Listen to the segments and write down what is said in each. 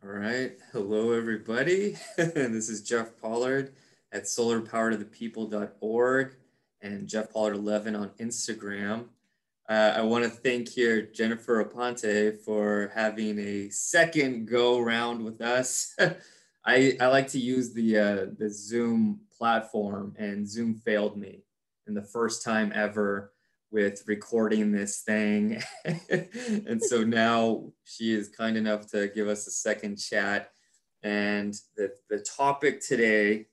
All right. Hello, everybody. This is Jeff Pollard at solarpowertothepeople.org and Jeff Pollard 11 on Instagram. I want to thank here Jennifer Aponte for having a second go round with us. I like to use the Zoom platform, and Zoom failed me in the first time ever with recording this thing. And so now she is kind enough to give us a second chat. And the topic today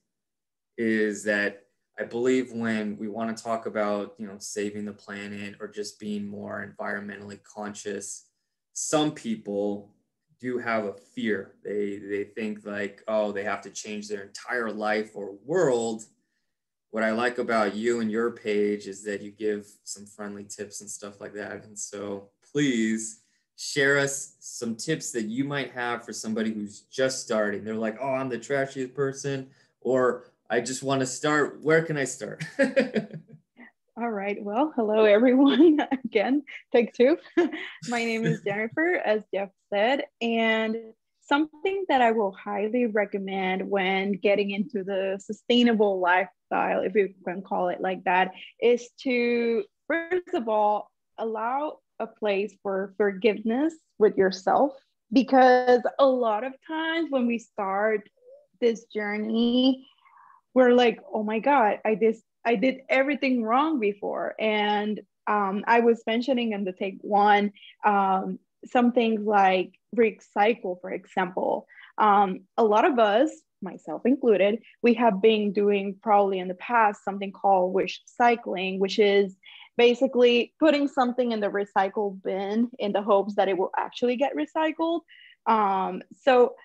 is that I believe when we want to talk about, saving the planet or just being more environmentally conscious, some people do have a fear. They think like, oh, they have to change their entire life or world. What I like about you and your page is that you give some friendly tips and stuff like that. And so please share us some tips that you might have for somebody who's just starting. They're like, oh, I'm the trashiest person, or I just want to start. Where can I start? All right. Well, hello, everyone. Again, take two. My name is Jennifer, as Jeff said, and something that I will highly recommend when getting into the sustainable lifestyle, if you can call it like that, is to, first of all, allow a place for forgiveness with yourself. Because a lot of times when we start this journey, we're like, oh my God, I did everything wrong before. And I was mentioning in the take one, some things like recycle, for example. A lot of us, myself included, we have been doing probably in the past something called wish cycling, which is basically putting something in the recycle bin in the hopes that it will actually get recycled. So,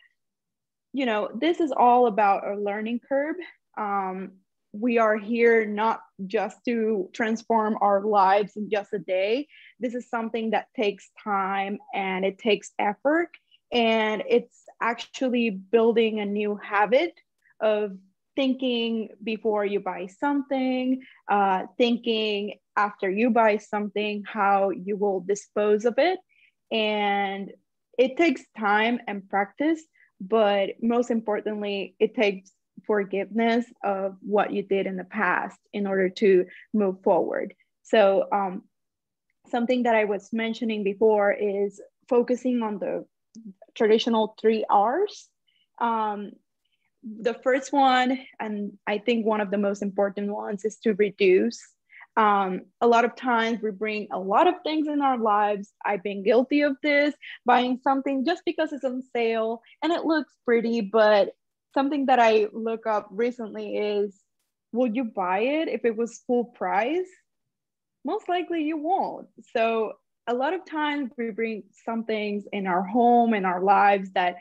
this is all about a learning curve. Um, we are here not just to transform our lives in just a day. This is something that takes time and it takes effort. And it's actually building a new habit of thinking before you buy something, thinking after you buy something, how you will dispose of it. And it takes time and practice, but most importantly, it takes forgiveness of what you did in the past in order to move forward. So, something that I was mentioning before is focusing on the traditional 3 R's. The first one, and I think one of the most important ones, is to reduce. A lot of times we bring a lot of things in our lives. I've been guilty of this, buying something just because it's on sale and it looks pretty, but something that I look up recently is, will you buy it if it was full price? Most likely you won't. So a lot of times we bring some things in our home, in our lives, that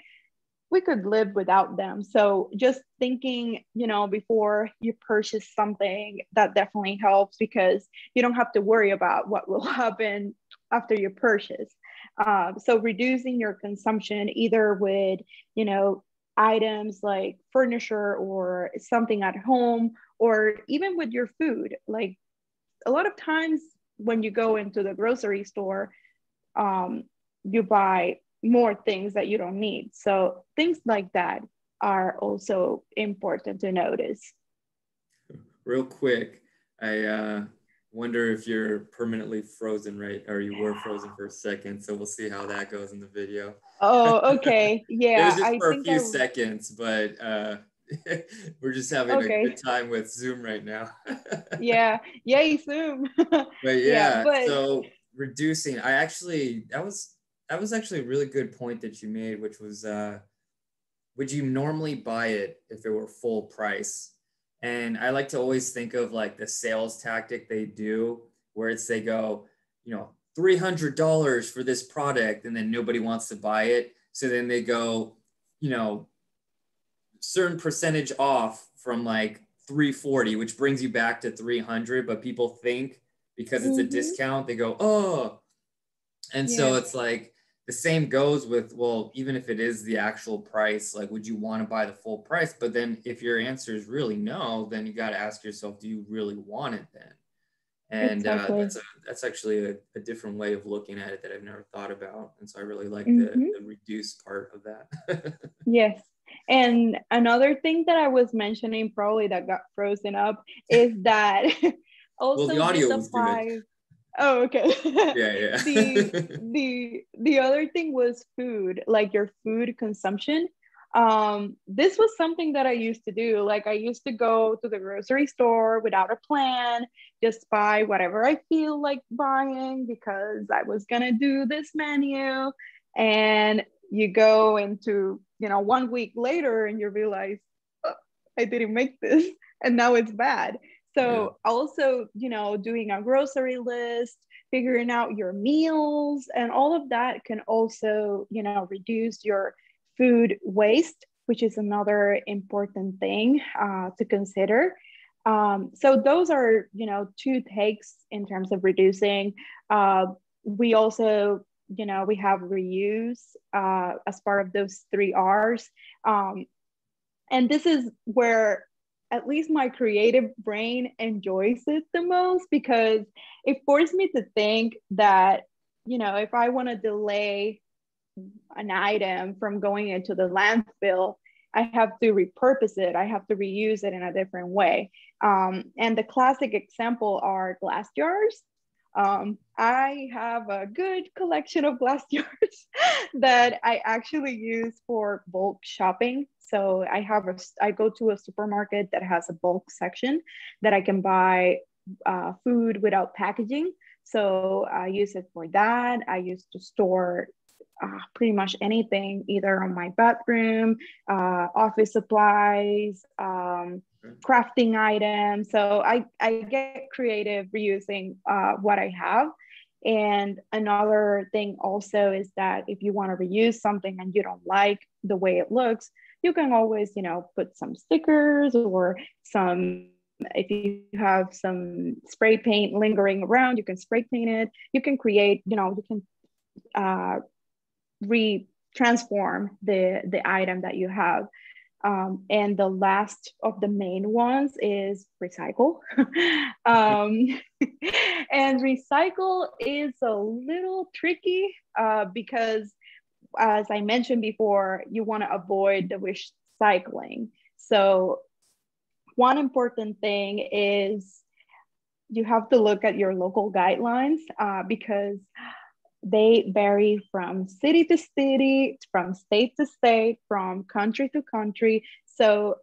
we could live without them. So just thinking, before you purchase something, that definitely helps, because you don't have to worry about what will happen after you purchase. So reducing your consumption, either with, items like furniture or something at home, or even with your food. Like, a lot of times when you go into the grocery store, you buy more things that you don't need. So things like that are also important to notice. Real quick, I wonder if you're permanently frozen, right? Or you were frozen for a second. So we'll see how that goes in the video. Oh, okay. It was Yeah, just I for a think few I, seconds, but we're just having a good okay. time with Zoom right now. Yeah. Yay, Zoom. But Yeah, yeah, but so reducing, that was actually a really good point that you made, which was would you normally buy it if it were full price? And I like to always think of like the sales tactic they do, where it's they go, $300 for this product, and then nobody wants to buy it. So then they go, you know, certain percentage off from like 340, which brings you back to 300. But people think because it's a mhm, discount, they go, oh, and so yeah. it's like the same goes with, well, even if it is the actual price, like, would you want to buy the full price? But then if your answer is really no, then you got to ask yourself, do you really want it then? And Exactly. that's actually a different way of looking at it that I've never thought about. And so I really like Mm-hmm. the reduce part of that. Yes. And another thing that I was mentioning, probably that got frozen up, is that Well, the also this audio was good. applies. Oh, okay. Yeah, the yeah. the other thing was food, like your food consumption. This was something that I used to do. Like I used to go to the grocery store without a plan, just buy whatever I feel like buying because I was gonna do this menu. And you go into, 1 week later and you realize, "Oh, I didn't make this and now it's bad." Yeah. So also, doing a grocery list, figuring out your meals, and all of that can also, reduce your food waste, which is another important thing to consider. So those are, two takes in terms of reducing. We also, we have reuse as part of those 3 R's. And this is where at least my creative brain enjoys it the most, because it forced me to think that, if I want to delay an item from going into the landfill, I have to repurpose it. I have to reuse it in a different way. And the classic example are glass jars. I have a good collection of glass jars that I actually use for bulk shopping. So I go to a supermarket that has a bulk section that I can buy food without packaging. So I use it for that. I used to store pretty much anything, either on my bathroom, office supplies, crafting items. So I get creative reusing what I have. And another thing also is that if you want to reuse something and you don't like the way it looks, you can always, put some stickers or some, if you have some spray paint lingering around, you can spray paint it. You can create, you can transform the item that you have. And the last of the main ones is recycle. um, and recycle is a little tricky because, as I mentioned before, you want to avoid the recycling. So one important thing is you have to look at your local guidelines because they vary from city to city, from state to state, from country to country. So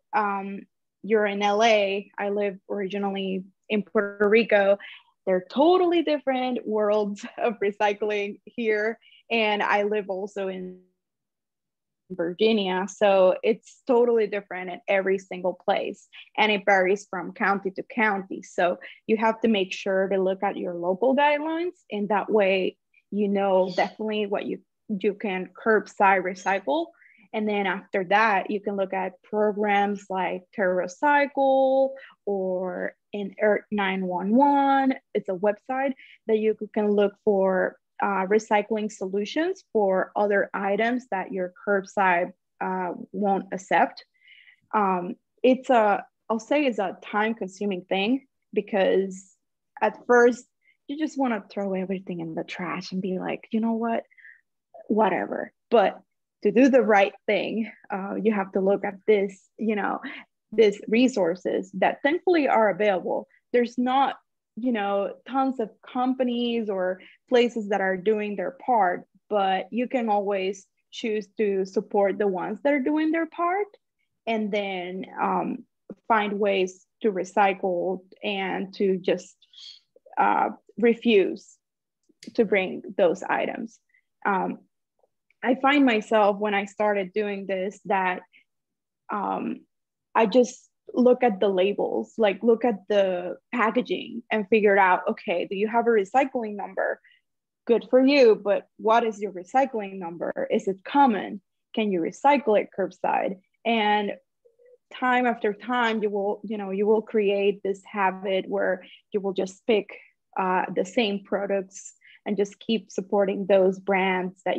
you're in LA, I live originally in Puerto Rico. They're totally different worlds of recycling here. And I live also in Virginia. So it's totally different in every single place. And it varies from county to county. So you have to make sure to look at your local guidelines. And that way, definitely what you can curbside recycle. And then after that, you can look at programs like TerraCycle or in Earth 911. It's a website that you can look for recycling solutions for other items that your curbside won't accept. I'll say it's a time consuming thing because at first you just want to throw everything in the trash and be like, you know what, whatever. But to do the right thing, you have to look at these resources that thankfully are available. There's not, tons of companies or places that are doing their part, but you can always choose to support the ones that are doing their part and then find ways to recycle and to just refuse to bring those items. I find myself when I started doing this that I just look at the labels, like look at the packaging and figure out, okay, do you have a recycling number? Good for you, but what is your recycling number? Is it common? Can you recycle it curbside? And time after time, you will create this habit where you will just pick the same products and just keep supporting those brands that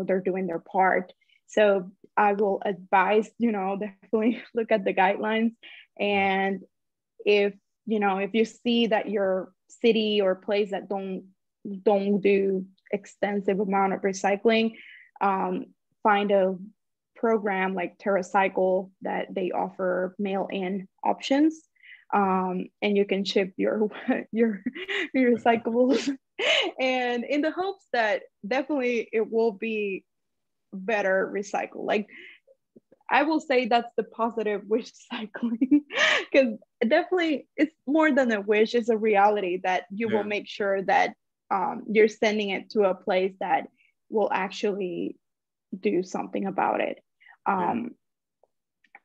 they're doing their part. So I will advise, definitely look at the guidelines. And if you see that your city or place that don't do extensive amount of recycling, find a program like TerraCycle that they offer mail-in options, and you can ship your your recyclables, and in the hopes that definitely it will be better recycled. Like, I will say that's the positive wish cycling, because definitely it's more than a wish, it's a reality that you will make sure that you're sending it to a place that will actually do something about it.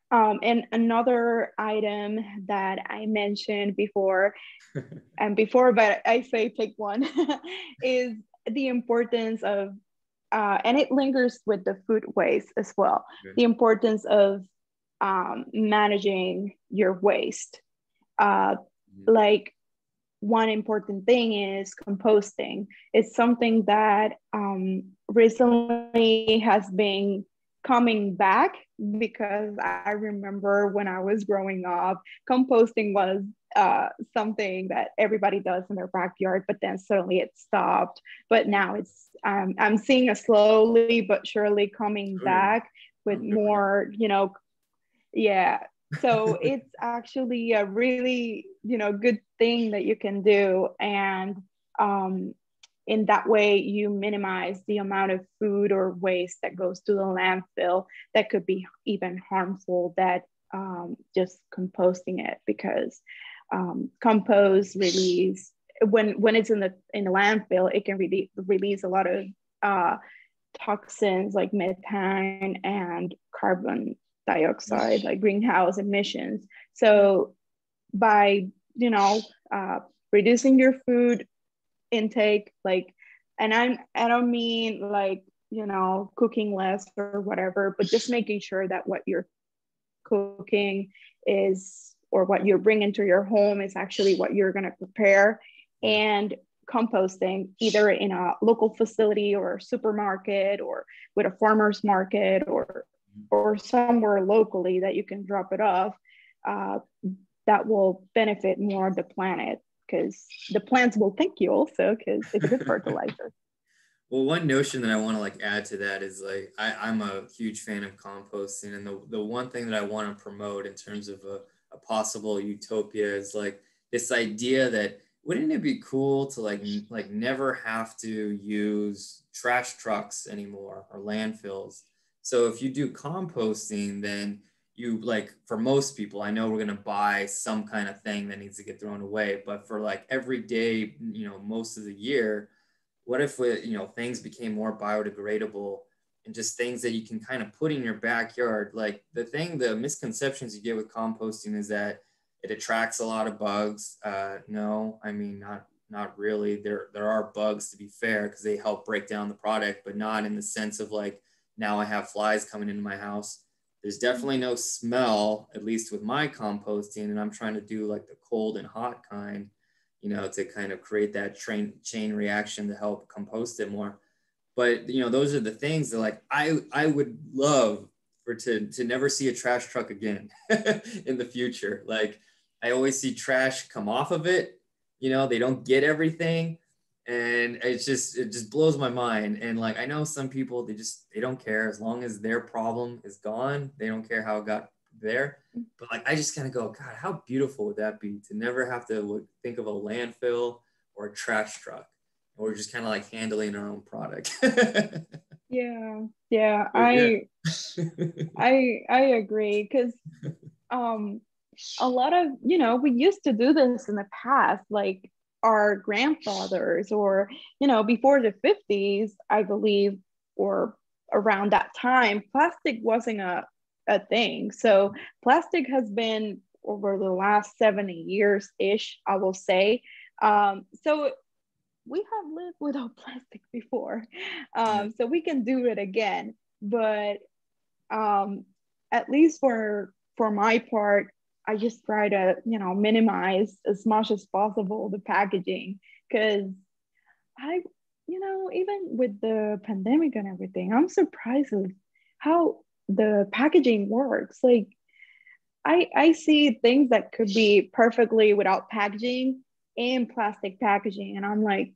And another item that I mentioned before, but I say pick one, is the importance of, and it lingers with the food waste as well, the importance of managing your waste. Like, one important thing is composting. It's something that recently has been coming back, because I remember when I was growing up, composting was something that everybody does in their backyard, but then suddenly it stopped. But now it's I'm seeing a slowly but surely coming back with more, yeah. So it's actually a really, good thing that you can do. And in that way, you minimize the amount of food or waste that goes to the landfill that could be even harmful, that just composting it, because compost release, when it's in the landfill, it can release a lot of toxins like methane and carbon dioxide, like greenhouse emissions. So by reducing your food intake, like, and I don't mean like cooking less or whatever, but just making sure that what you're cooking is, or what you're bringing to your home, is actually what you're going to prepare. And composting either in a local facility or a supermarket, or with a farmer's market, or somewhere locally that you can drop it off, that will benefit more the planet, because the plants will thank you also, because it's good fertilizer. Well, one notion that I want to like add to that is like, I'm a huge fan of composting, and the one thing that I want to promote in terms of a possible utopia is like this idea that, wouldn't it be cool to like never have to use trash trucks anymore or landfills? So if you do composting, then you, like, for most people, I know we're going to buy some kind of thing that needs to get thrown away, but for like every day, most of the year, what if things became more biodegradable, and just things that you can kind of put in your backyard? Like, the misconceptions you get with composting is that it attracts a lot of bugs. No, I mean, not really. There are bugs, to be fair, because they help break down the product, but not in the sense of like, now I have flies coming into my house. There's definitely no smell, at least with my composting, and I'm trying to do like the cold and hot kind, to kind of create that chain reaction to help compost it more. But those are the things that, like, I would love to never see a trash truck again in the future. Like, I always see trash come off of it. They don't get everything, and it just blows my mind. And like, I know some people, they don't care, as long as their problem is gone. They don't care how it got there. But like, I just kind of go, God, how beautiful would that be to never have to think of a landfill or a trash truck, and we're just kind of like handling our own product. Yeah, I agree, because a lot of, we used to do this in the past, like our grandfathers, or before the 50s, I believe, or around that time, plastic wasn't a thing. So plastic has been, over the last 70 years ish, I will say. So we have lived without plastic before, so we can do it again. But at least for my part, I just try to minimize as much as possible the packaging, because I even with the pandemic and everything, I'm surprised of how the packaging works. Like, I see things that could be perfectly without packaging, in plastic packaging. And I'm like,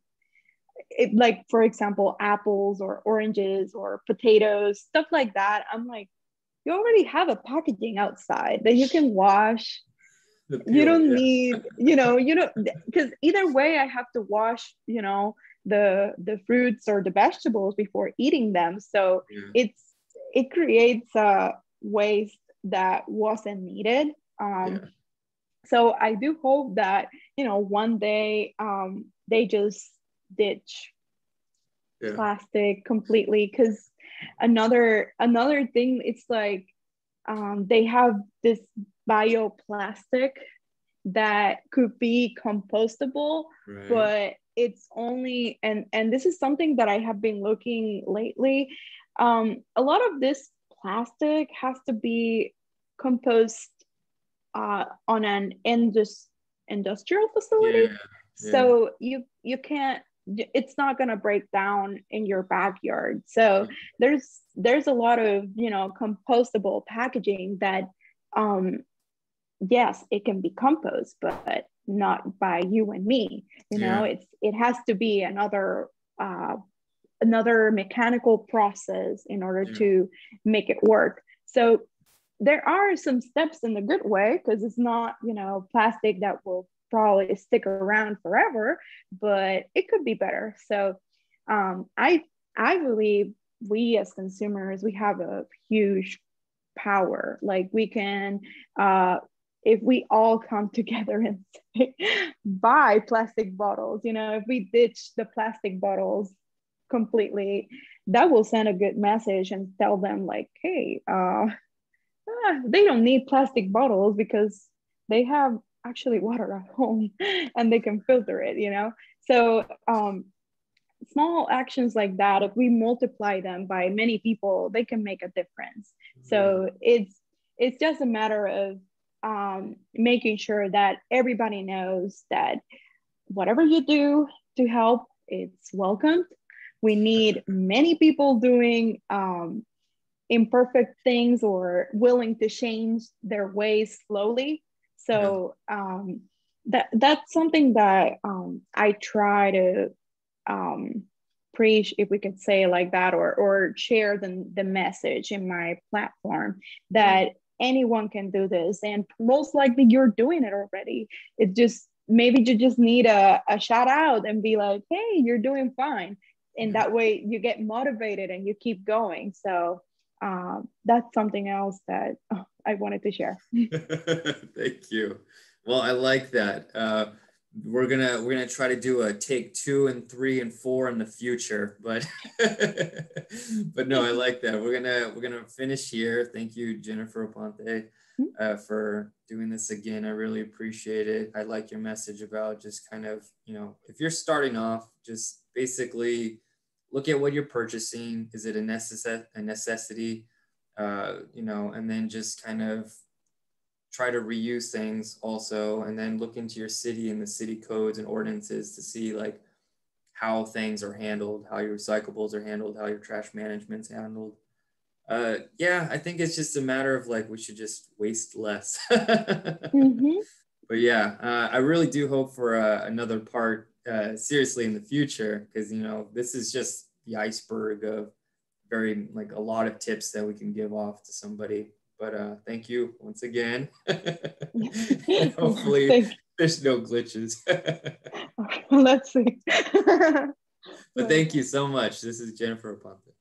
like, for example, apples or oranges or potatoes, stuff like that. I'm like, you already have a packaging outside that you can wash. The You peel, don't yeah. need, because either way I have to wash, the fruits or the vegetables before eating them. So Yeah. it creates waste that wasn't needed. Yeah. So I do hope that, one day they just ditch Yeah. plastic completely. Because another thing, it's like they have this bioplastic that could be compostable, Right. but it's only, and this is something that I have been looking lately. A lot of this plastic has to be composed on an industrial facility. Yeah. Yeah. So you can't, it's not going to break down in your backyard. So there's a lot of compostable packaging that yes, it can be compost, but not by you and me. Yeah. It has to be another mechanical process in order Yeah. to make it work. So there are some steps in the good way, because it's not, plastic that will probably stick around forever, but it could be better. So I believe we as consumers, we have a huge power. Like, we can if we all come together and say, buy plastic bottles, if we ditch the plastic bottles completely, that will send a good message and tell them, like, hey, they don't need plastic bottles because they have actually water at home and they can filter it. So small actions like that, if we multiply them by many people, they can make a difference. Yeah. So it's just a matter of making sure that everybody knows that whatever you do to help, it's welcomed. We need many people doing imperfect things or willing to change their ways slowly. Yeah. So that's something that I try to preach, if we could say it like that, or share the message in my platform, Yeah. that anyone can do this, and most likely you're doing it already. It just, maybe you just need a shout out and be like, hey, you're doing fine, and Yeah. that way you get motivated and you keep going. So that's something else that I wanted to share. Thank you. Well, I like that. We're gonna try to do a take 2 and 3 and 4 in the future, but but no, I like that. We're gonna finish here. Thank you, Jennifer Aponte, for doing this again. I really appreciate it. I like your message about just kind of, if you're starting off, just basically look at what you're purchasing. Is it a necessity? And then just kind of try to reuse things also, and then look into your city and the city codes and ordinances to see like how things are handled, how your recyclables are handled, how your trash management's handled. Yeah, I think it's just a matter of like, we should just waste less. Mm-hmm. But yeah, I really do hope for another part, seriously, in the future, because this is just the iceberg of very, like, a lot of tips that we can give off to somebody. But thank you once again. And hopefully Thanks. there's no glitches. Let's see. But thank you so much. This is Jennifer Aponte.